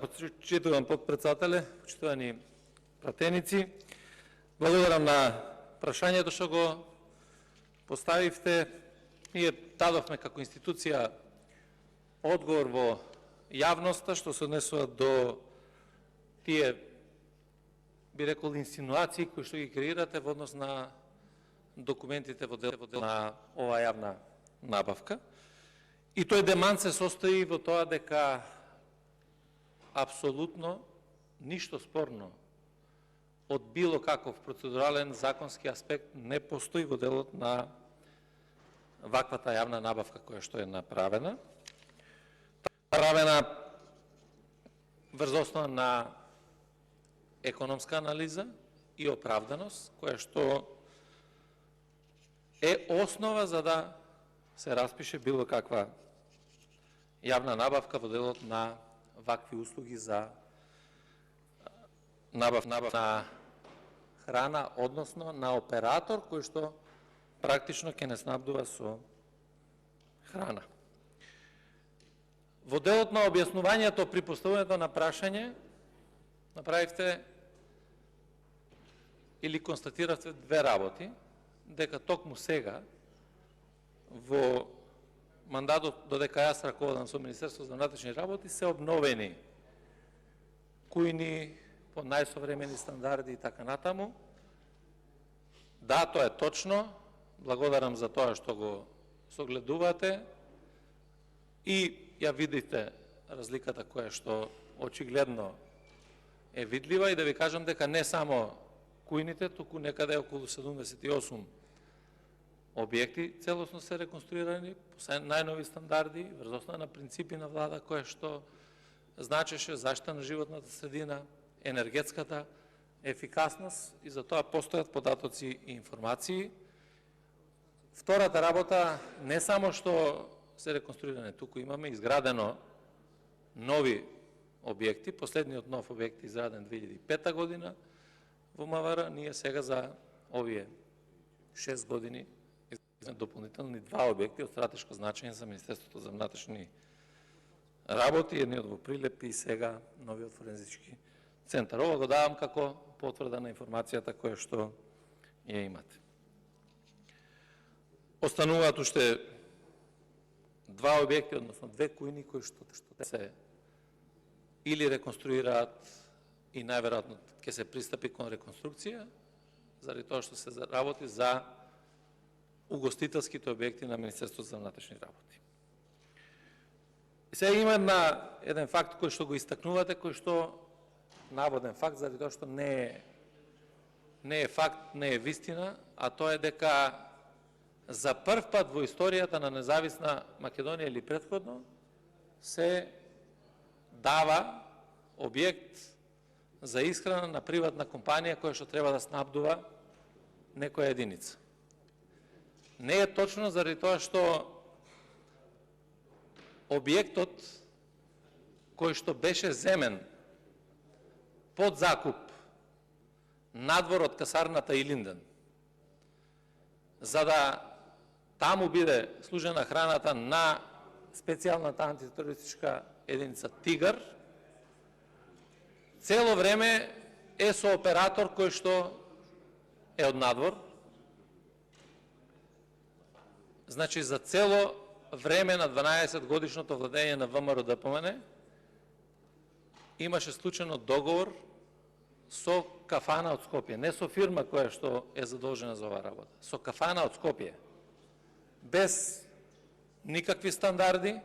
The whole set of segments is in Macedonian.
почитуван подпредседателе, почитувани пратеници. Благодарам на прашањето што го поставивте. Ние дадовме како институција одговор во јавноста што се однесува до тие, би рекол, инсинуации кои што ги креирате во однос на документите во дел на оваа јавна набавка. И тој демант се состои во тоа дека апсолутно ништо спорно од било каков процедурален законски аспект не постои во делот на ваквата јавна набавка која што е направена. Направена врз основа на економска анализа и оправданост, која што е основа за да се распише било каква јавна набавка во делот на вакви услуги за набавка на храна, односно на оператор кој што практично ќе не снабдува со храна. Во делот на објаснувањето при поставувањето на прашање направивте или констатиравте две работи, дека токму сега во мандатот додека јас раководам со Министерството за внатрешни работи се обновени кујни по најсовремени стандарди и така натаму. Да, тоа е точно. Благодарам за тоа што го согледувате и ја видите разликата која што очигледно е видлива, и да ви кажам дека не само кујните, туку некаде околу 78 објекти целосно се реконструирани по најнови стандарди, врз основа на принципи на влада која што значеше заштита на животната средина, енергетската ефикасност, и за тоа постојат податоци и информации. Втората работа, не само што се реконструиране, туку имаме изградено нови објекти. Последниот нов објект е изграден 2005 година во МВР. Ние сега за овие 6 години дополнителни два објекти од стратешко значење за Министерството за внатрешни работи, едниот во Прилеп и сега новиот форензички центар. Ова го давам како потврда на информацијата која што ја имате. Остануваат уште два објекти, односно две кујни кои што се или реконструираат и најверојатно ќе се пристапи кон реконструкција, заради тоа што се работи за угостителските објекти на Министерството за внатрешни работи. И сега има еден факт кој што го истакнувате, кој што наводен факт, заради тоа што не е факт, не е вистина, а тоа е дека за прв пат во историјата на независна Македонија или претходно се дава објект за исхрана на приватна компанија која што треба да снабдува некоја единица. Не е точно, заради тоа што објектот кој што беше земен под закуп надвор од касарната Илинден, за да таму биде служена храната на специјалната антитерористичка единица Тигар, цело време е со оператор кој што е од надвор. Значи, за цело време на 12 годишното владење на ВМРО ДПМН имаше склучено договор со кафана од Скопје, не со фирма која што е задолжена за оваа работа, со кафана од Скопје, без никакви стандарди,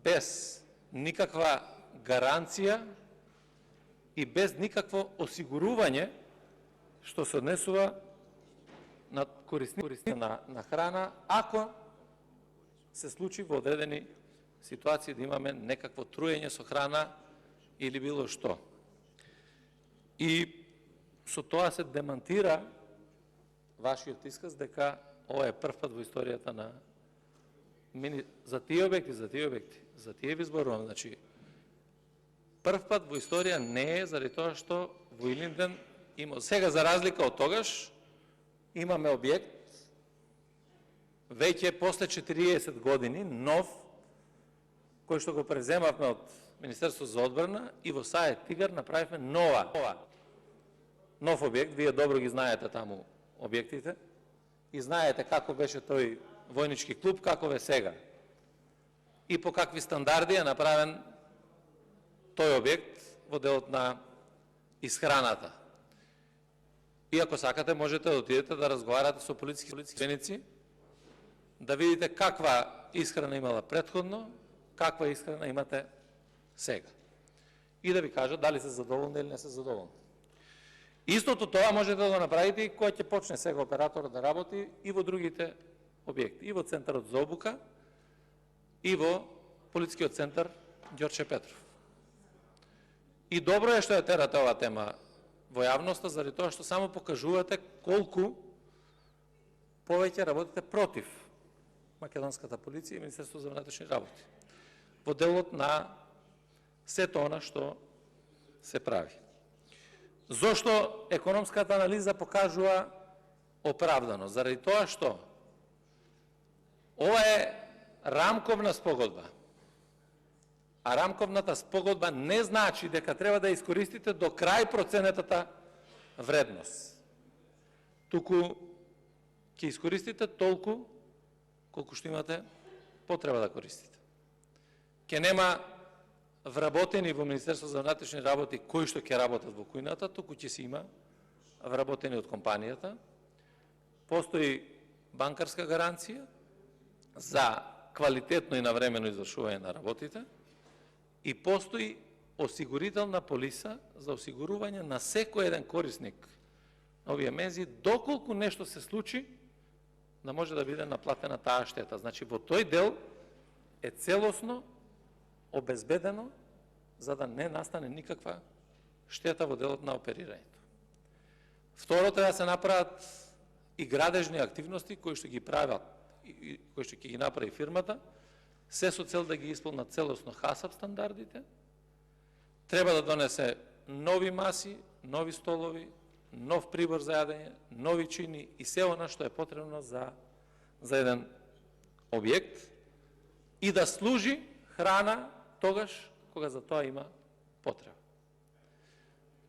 без никаква гаранција и без никакво осигурување што се однесува на корисниците на храна, ако се случи во одредени ситуации да имаме некакво труење со храна или било што. И со тоа се демантира вашиот исказ дека ова е прв пат во историјата на за тие објекти, за тие ви зборувам, значи прв пат во историја не е, заради тоа што во Илинден има. Сега, за разлика од тогаш, имаме објект веќе после 40 години, нов, кој што го преземавме од Министерство за одбрана и во Саје Тигар направивме нов објект. Вие добро ги знаете таму објектите и знаете како беше тој војнички клуб, каков е сега. И по какви стандарди е направен тој објект во делот на исхраната. И ако сакате, можете да отидете да разговарате со полициски службеници, да видите каква исхрана имала предходно, каква исхрана имате сега. И да ви кажат дали се задоволни или не се задоволни. Истото тоа можете да го направите и кој ќе почне сега операторот да работи и во другите објекти, и во Центарот за обука, и во Полицискиот центар Ѓорче Петров. И добро е што ја терате оваа тема во јавноста, заради тоа што само покажувате колку повеќе работите против македонската полиција и Министерство за внатрешни работи во делот на сето она што се прави. Зошто економската анализа покажува оправдано? Заради тоа што ова е рамковна спогодба. А рамковната спогодба не значи дека треба да искористите до крај проценетата вредност. Туку ќе искористите толку колку што имате потреба да користите. Ке нема вработени во Министерство за внатрешни работи кои што ќе работат во кујната, туку ќе се има вработени од компанијата. Постои банкарска гаранција за квалитетно и навремено извршување на работите и постои осигурителна полиса за осигурување на секој еден корисник на овие мензи, доколку нешто се случи, да може да биде наплатена таа штета. Значи, во тој дел е целосно обезбедено за да не настане никаква штета во делот на оперирањето. Второ, треба да се направат и градежни активности кои што ги прават и кои што ќе ги направи фирмата, се со цел да ги исполнат целосно ХАСАП стандардите. Треба да донесе нови маси, нови столови, нов прибор за јадење, нови чини и се она што е потребно за еден објект и да служи храна тогаш кога за тоа има потреба.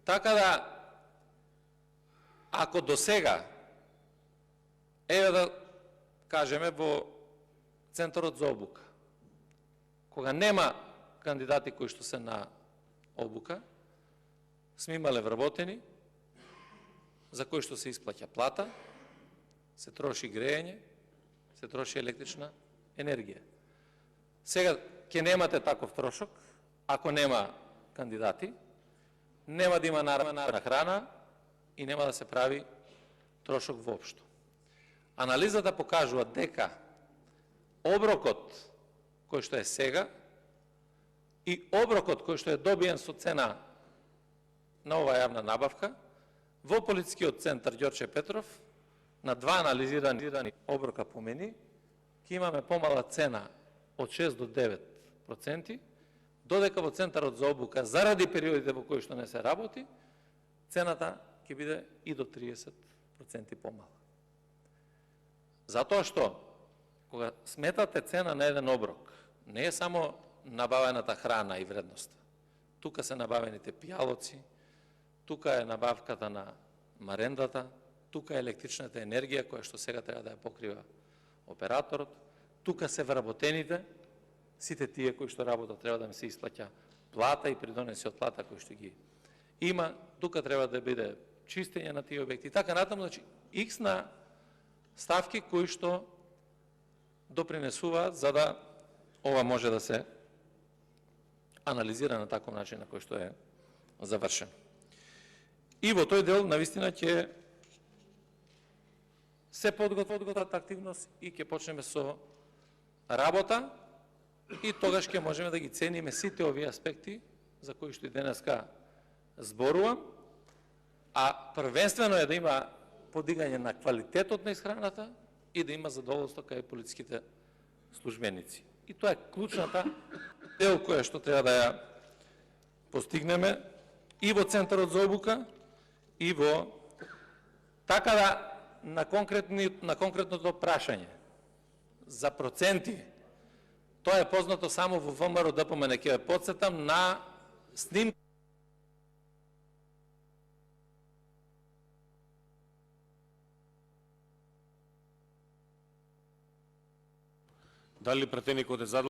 Така да, ако до сега, еве да кажеме во Центарот за обука, кога нема кандидати кои што се на обука, сме имале вработени, за кои што се исплаќа плата, се троши грејење, се троши електрична енергија. Сега ќе немате таков трошок, ако нема кандидати, нема да има наравна храна и нема да се прави трошок воопшто. Анализата покажува дека оброкот кој што е сега и оброкот кој што е добиен со цена на оваа јавна набавка во Полицискиот центар Ѓорче Петров на два анализирани оброка помени ќе имаме помала цена од 6 до 9%, додека во Центарот за обука заради периодите во кои што не се работи, цената ќе биде и до 30% помала. Затоа што кога сметате цена на еден оброк, не е само набавената храна и вредноста. Тука се набавените пијалоци, тука е набавката на марендата, тука е електричната енергија која што сега треба да ја покрива операторот, тука се вработените, сите тие кои што работат треба да им се исплаќа плата и придонеси од плата кои што ги има, тука треба да биде чистење на тие објекти. Така натаму, значи, икс на ставки кои што допринесуваат за да ова може да се анализира на таков начин на кој што е завршен. И во тој дел, навистина, ќе се подготват активност и ќе почнеме со работа и тогаш ќе можеме да ги цениме сите овие аспекти за кои што и денеска зборувам, а првенствено е да има подигање на квалитетот на исхраната и да има задоволство кај полициските службеници. И тоа е клучната дел која што треба да ја постигнеме и во Центарот за обука, и во... Така да, на конкретното прашање за проценти Тоа е познато само во ВМРО ДПМН. Ќе ве подсетам на снимка. Дали пратеникот е задоволен?